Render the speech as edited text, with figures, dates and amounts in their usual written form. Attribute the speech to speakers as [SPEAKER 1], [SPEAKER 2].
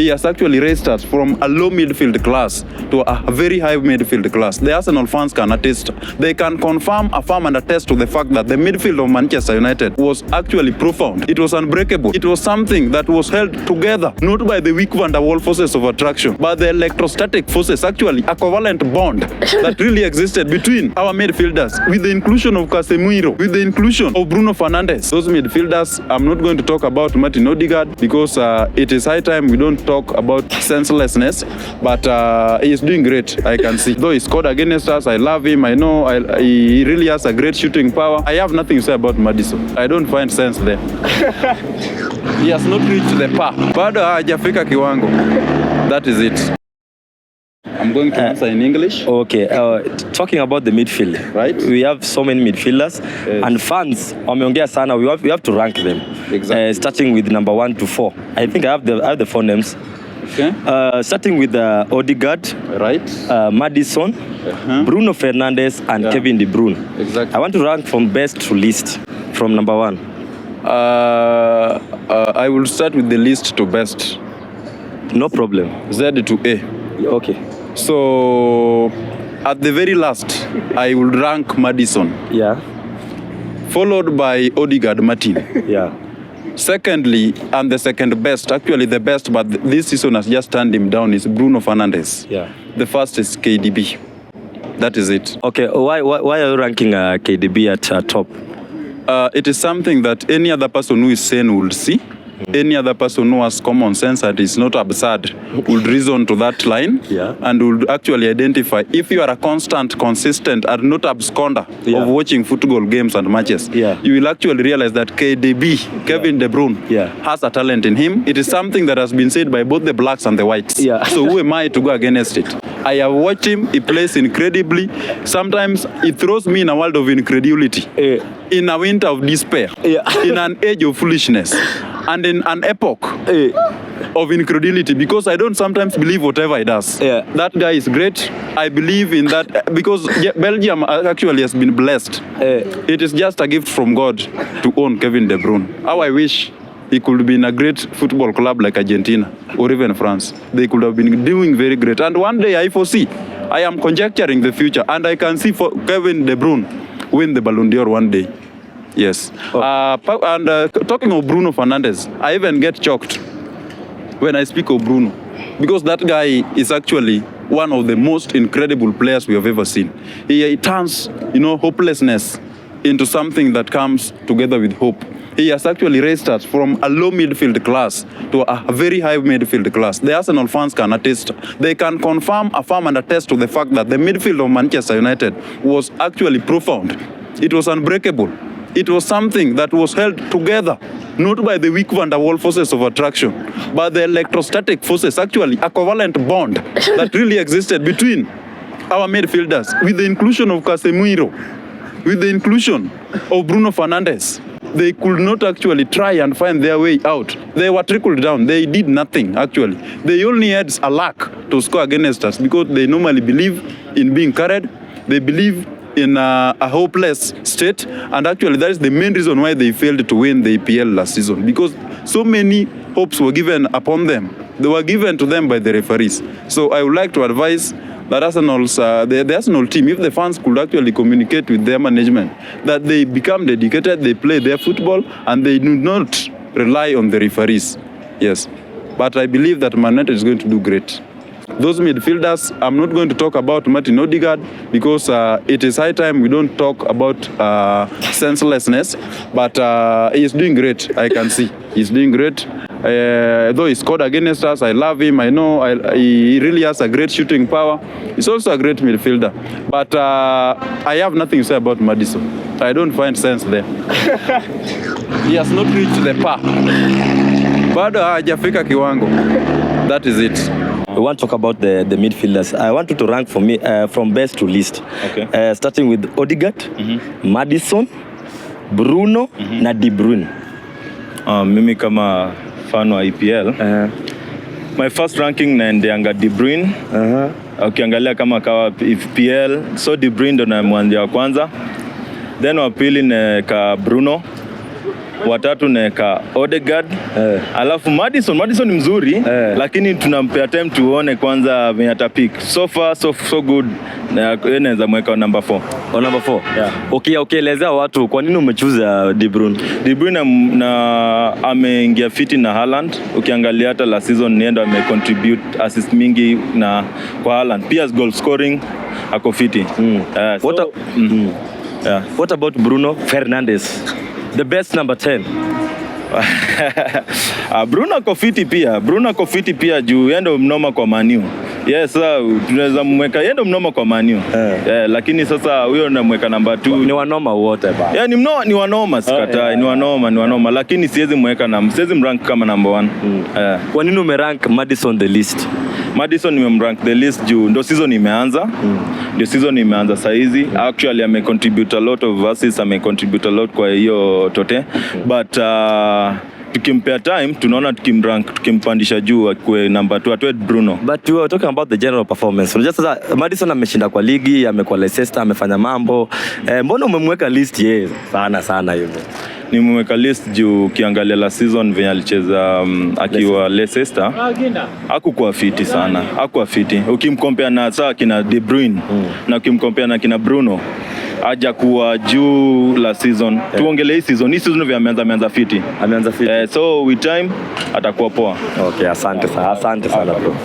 [SPEAKER 1] He has actually raised us from a low midfield class to a very high midfield class. The Arsenal fans can attest. They can affirm and attest to the fact that the midfield of Manchester United was actually profound. It was unbreakable. It was something that was held together, not by the weak Van der Waal forces of attraction, but the electrostatic forces, actually a covalent bond that really existed between our midfielders, with the inclusion of Casemiro, with the inclusion of Bruno Fernandes. Those midfielders, I'm not going to talk about Martin Odegaard because it is high time we don't talk about senselessness, but he is doing great, I can see. Though he scored against us, I love him, I know he really has a great shooting power. I have nothing to say about Maddison. I don't find sense there. He has not reached the par. Bado hajafika kiwango. That is it. I'm going to answer in English.
[SPEAKER 2] Okay, talking about the midfield,
[SPEAKER 1] right?
[SPEAKER 2] We have so many midfielders, and fans, wameongea sana, we have to rank them.
[SPEAKER 1] Exactly.
[SPEAKER 2] Starting with number 1 to 4. I think I have the 4 names.
[SPEAKER 1] Okay.
[SPEAKER 2] Starting with Odegaard,
[SPEAKER 1] right?
[SPEAKER 2] Maddison, Bruno Fernandes, and Kevin De Bruyne.
[SPEAKER 1] Exactly.
[SPEAKER 2] I want to rank from best to least, from number 1.
[SPEAKER 1] I will start with the least to best.
[SPEAKER 2] No problem.
[SPEAKER 1] Z to A.
[SPEAKER 2] Okay.
[SPEAKER 1] So, at the very last, I will rank Maddison.
[SPEAKER 2] Yeah.
[SPEAKER 1] Followed by Odegaard Martin.
[SPEAKER 2] Yeah.
[SPEAKER 1] Secondly, and the second best, actually the best, but this season has just turned him down, is Bruno Fernandes.
[SPEAKER 2] Yeah.
[SPEAKER 1] The first is KDB. That is it.
[SPEAKER 2] Okay, why are you ranking KDB at top?
[SPEAKER 1] It is something that any other person who is sane would see. Any other person who has common sense that is not absurd would reason to that line, and would actually identify if you are a constant, consistent, and not absconder of watching football games and matches. You will actually realize that KDB, Kevin De Bruyne, has a talent in him. It is something that has been said by both the blacks and the whites. So who am I to go against it? I have watched him. He plays incredibly. Sometimes it throws me in a world of incredulity, in a winter of despair, in an age of foolishness, and in an epoch of incredulity, because I don't sometimes believe whatever he does. That guy is great. I believe in that because Belgium actually has been blessed. It is just a gift from God to own Kevin De Bruyne. How I wish he could be in a great football club like Argentina or even France. They could have been doing very great. And one day I foresee, I am conjecturing the future, and I can see for Kevin De Bruyne win the Ballon d'Or one day. Yes. Talking of Bruno Fernandes, I even get shocked when I speak of Bruno, because that guy is actually one of the most incredible players we have ever seen. He turns, hopelessness into something that comes together with hope. He has actually raised us from a low midfield class to a very high midfield class. The Arsenal fans can attest. They can affirm and attest to the fact that the midfield of Manchester United was actually profound. It was unbreakable. It was something that was held together, not by the weak Van der Waal forces of attraction, but the electrostatic forces, actually a covalent bond that really existed between our midfielders, with the inclusion of Casemiro, with the inclusion of Bruno Fernandes. They could not actually try and find their way out. They were trickled down. They did nothing, actually. They only had a luck to score against us because they normally believe in being carried. They believe in a hopeless state, and actually that is the main reason why they failed to win the EPL last season, because so many hopes were given upon them. They were given to them by the referees. So I would like to advise that Arsenal's, the Arsenal team, if the fans could actually communicate with their management, that they become dedicated, they play their football, and they do not rely on the referees. Yes. But I believe that Man United is going to do great. Those midfielders, I'm not going to talk about Martin Odegaard because it is high time we don't talk about senselessness, but he is doing great, I can see. He's doing great. Though he scored against us, I love him, I know he really has a great shooting power. He's also a great midfielder. But I have nothing to say about Maddison. I don't find sense there. He has not reached the par. Bado hajafika kiwango. That is it.
[SPEAKER 2] We want to talk about the midfielders. I want you to rank for me from best to least. Okay. Starting with Odegaard, Maddison, Bruno, na De Bruyne.
[SPEAKER 3] Mimi kama fan wa EPL, my first ranking naendeanga De Bruyne. Ukiangalia kama kawa EPL, so De Bruyne ndo na mwanzo wa kwanza. Then wa pili ni ka Bruno. watatu naeka Odegaard, alafu Madison ni mzuri, lakini tunampea time tuone kwanza venye atapik. So far so good, na naweza mweka number 4.
[SPEAKER 2] Number 4.
[SPEAKER 3] Yeah.
[SPEAKER 2] Okay, elezea watu kwa nini umechoose De Bruyne?
[SPEAKER 3] De Bruyne na ameingia fiti na Haaland. Ukiangalia hata la season nienda amecontribute assist mingi na kwa Haaland. Pia goal scoring ako fiti.
[SPEAKER 2] What about Bruno Fernandes? The best number 10.
[SPEAKER 3] Bruno ako fiti pia juu yendo mnoma kwa Man U. Yes, tunaweza mweka yendo mnoma kwa Man U. Lakini sasa huyo namweka number 2.
[SPEAKER 2] Ni wanoma wote ba.
[SPEAKER 3] Yeah, ni wanoma sikatai, ni wanoma lakini siwezi mrank kama number 1.
[SPEAKER 2] Kwa nini umerank Madison the least?
[SPEAKER 3] Madison nimemrank the least juu ndo season imeanza. Ndio season imeanza saizi. Actually ame contribute a lot of assists, ame contribute a lot kwa hiyo tote. But tukimpea time tunaona tukimpandisha juu kwa number 2 atwe Bruno.
[SPEAKER 2] But we are talking about the general performance. Unajua sasa Madison ameshinda kwa ligi, amekuwa Leicester, amefanya mambo. Mbona umemweka list yeye sana hivyo?
[SPEAKER 3] Nimemweka list juu ukiangalia la season venye alicheza akiwa Leicester hakukuwa fiti sana. Hakuwa fiti. Ukimcompare na saa kina De Bruyne na ukimcompare na kina Bruno haja kuwa juu la season. Tuongelee hii season vya ameanza fiti.
[SPEAKER 2] Ameanza fiti.
[SPEAKER 3] So with time atakuwa poa.
[SPEAKER 2] Okay, asante sana bro.